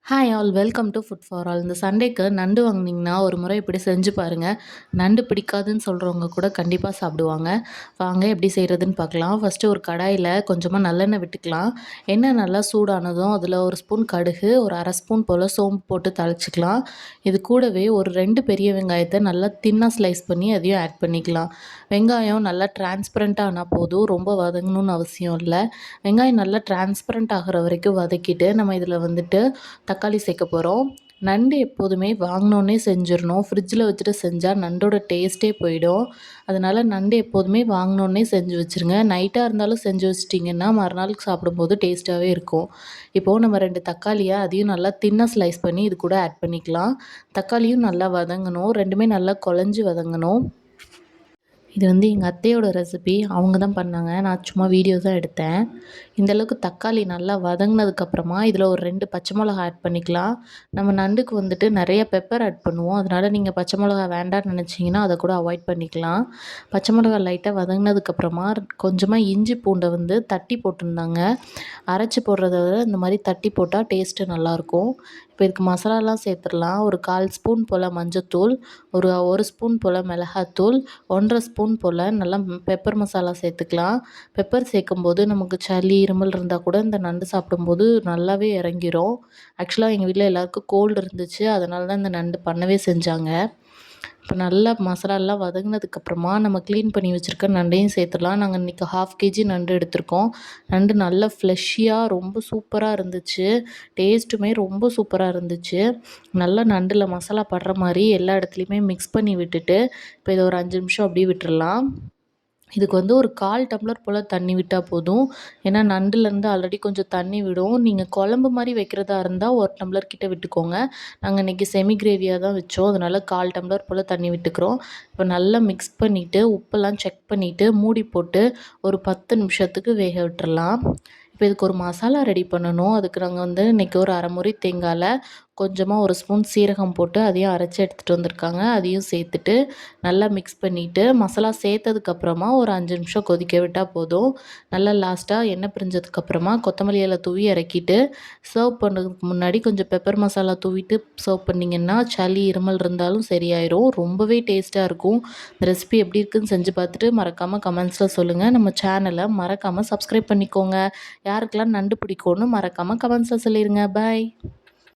Hi all welcome to food for all. இந்த சண்டேக்கு நண்டு வாங்குனீங்கன்னா ஒரு முறை இப்படி செஞ்சு பாருங்கள். நண்டு பிடிக்காதுன்னு சொல்கிறவங்க கூட கண்டிப்பாக சாப்பிடுவாங்க. வாங்க எப்படி செய்கிறதுன்னு பார்க்கலாம். ஃபஸ்ட்டு ஒரு கடாயில் கொஞ்சமாக நல்லெண்ணெய் விட்டுக்கலாம். எண்ணெய் நல்லா சூடானதும் அதில் ஒரு ஸ்பூன் கடுகு, ஒரு அரை ஸ்பூன் போல் சோம்பு போட்டு தாளிச்சிக்கலாம். இது கூடவே ஒரு 2 பெரிய வெங்காயத்தை நல்லா தின்னாக ஸ்லைஸ் பண்ணி அதையும் ஆட் பண்ணிக்கலாம். வெங்காயம் நல்லா டிரான்ஸ்பரண்ட்டாக ஆனால் போதும், ரொம்ப வதங்கணும்னு அவசியம் இல்லை. வெங்காயம் நல்லா டிரான்ஸ்பரண்ட் ஆகிற வரைக்கும் வதக்கிட்டு நம்ம இதில் வந்துட்டு தக்காளி சேர்க்க போகிறோம். நண்டு எப்போதுமே வாங்கினோன்னே செஞ்சிடணும். ஃப்ரிட்ஜில் வச்சுட்டு செஞ்சால் நண்டோட டேஸ்ட்டே போயிடும். அதனால் நண்டு எப்போதுமே வாங்கினோன்னே செஞ்சு வச்சுருங்க. நைட்டாக இருந்தாலும் செஞ்சு வச்சிட்டிங்கன்னா மறுநாளுக்கு சாப்பிடும்போது டேஸ்ட்டாகவே இருக்கும். இப்போது நம்ம 2 தக்காளியை அதையும் நல்லா தின்னாக ஸ்லைஸ் பண்ணி இது கூட ஆட் பண்ணிக்கலாம். தக்காளியும் நல்லா வதங்கணும். 2மே நல்லா குழஞ்சி வதங்கணும். இது வந்து எங்கள் அத்தையோட ரெசிபி. அவங்க தான் பண்ணாங்க. நான் சும்மா வீடியோ தான் எடுத்தேன். இந்தளவுக்கு தக்காளி நல்லா வதங்கினதுக்கப்புறமா இதில் ஒரு 2 பச்சை மிளகா ஆட் பண்ணிக்கலாம். நம்ம நண்டுக்கு வந்துட்டு நிறைய பெப்பர் ஆட் பண்ணுவோம். அதனால் நீங்கள் பச்சை மிளகா வேண்டாம்னு நினச்சிங்கன்னா அதை கூட அவாய்ட் பண்ணிக்கலாம். பச்சை மிளகா லைட்டாக வதங்கினதுக்கப்புறமா கொஞ்சமாக இஞ்சி பூண்டை வந்து தட்டி போட்டிருந்தாங்க. அரைச்சி போடுறத விட இந்த மாதிரி தட்டி போட்டால் டேஸ்ட்டு நல்லாயிருக்கும். இப்போ இதுக்கு மசாலாலாம் சேர்த்துடலாம். ஒரு 1/4 ஸ்பூன் போல் மஞ்சத்தூள், ஒரு ஸ்பூன் போல் மிளகாத்தூள், 1 1/2 ஸ்பூன் போல் நல்லா பெப்பர் மசாலா சேர்த்துக்கலாம். பெப்பர் சேர்க்கும்போது நமக்கு சளி, இருமல் இருந்தால் கூட இந்த நண்டு சாப்பிடும்போது நல்லாவே இறங்கிரும். ஆக்சுவலாக எங்கள் வீட்டில் எல்லாருக்கும் கோல்டு இருந்துச்சு. அதனால தான் இந்த நண்டு பண்ணவே செஞ்சாங்க. இப்போ நல்லா மசாலாலாம் வதங்கினதுக்கப்புறமா நம்ம க்ளீன் பண்ணி வச்சுருக்க நண்டையும் சேர்த்துடலாம். நாங்கள் இன்றைக்கி 1/2 kg நண்டு எடுத்திருக்கோம். நண்டு நல்லா ஃப்ளெஷ்ஷியாக ரொம்ப சூப்பராக இருந்துச்சு. டேஸ்ட்டுமே ரொம்ப சூப்பராக இருந்துச்சு. நல்லா நண்டில் மசாலா படுற மாதிரி எல்லா இடத்துலையுமே மிக்ஸ் பண்ணி விட்டுட்டு இப்போ இதை ஒரு 5 நிமிஷம் அப்படியே விட்டுறலாம். இதுக்கு வந்து ஒரு 1/4 டம்ளர் போல் தண்ணி விட்டால் போதும். ஏன்னா நண்டுலேருந்து ஆல்ரெடி கொஞ்சம் தண்ணி விடும். நீங்கள் குழம்பு மாதிரி வைக்கிறதா இருந்தால் 1 டம்ளர் கிட்ட விட்டுக்கோங்க. நாங்கள் இன்றைக்கி செமி கிரேவியாக தான் வச்சோம். அதனால் 1/4 டம்ளர் போல் தண்ணி விட்டுக்கிறோம். இப்போ நல்லா மிக்ஸ் பண்ணிவிட்டு உப்பெல்லாம் செக் பண்ணிவிட்டு மூடி போட்டு ஒரு 10 நிமிஷத்துக்கு வேக விட்டுறலாம். இப்போ இதுக்கு ஒரு மசாலா ரெடி பண்ணணும். அதுக்கு நாங்கள் வந்து இன்றைக்கி ஒரு அரை முறி தேங்காயில் கொஞ்சமாக 1 ஸ்பூன் சீரகம் போட்டு அதையும் அரைச்சி எடுத்துகிட்டு வந்திருக்காங்க. அதையும் சேர்த்துட்டு நல்லா மிக்ஸ் பண்ணிவிட்டு மசாலா சேர்த்ததுக்கப்புறமா ஒரு 5 நிமிஷம் கொதிக்க விட்டால் போதும். நல்லா லாஸ்ட்டாக எண்ணெய் பிரிஞ்சதுக்கப்புறமா கொத்தமல்லி இலை தூவி இறக்கிட்டு சர்வ் பண்ணுறதுக்கு முன்னாடி கொஞ்சம் பெப்பர் மசாலா தூவிட்டு சர்வ் பண்ணிங்கன்னா சளி, இருமல் இருந்தாலும் சரியாயிரும். ரொம்பவே டேஸ்ட்டாக இருக்கும். இந்த ரெசிபி எப்படி இருக்குதுன்னு செஞ்சு பார்த்துட்டு மறக்காமல் கமெண்ட்ஸில் சொல்லுங்கள். நம்ம சேனலை மறக்காமல் சப்ஸ்கிரைப் பண்ணிக்கோங்க. யாருக்கெல்லாம் நண்டு பிடிக்கும்னு மறக்காமல் கமெண்ட்ஸில் சொல்லிடுங்க. பாய்.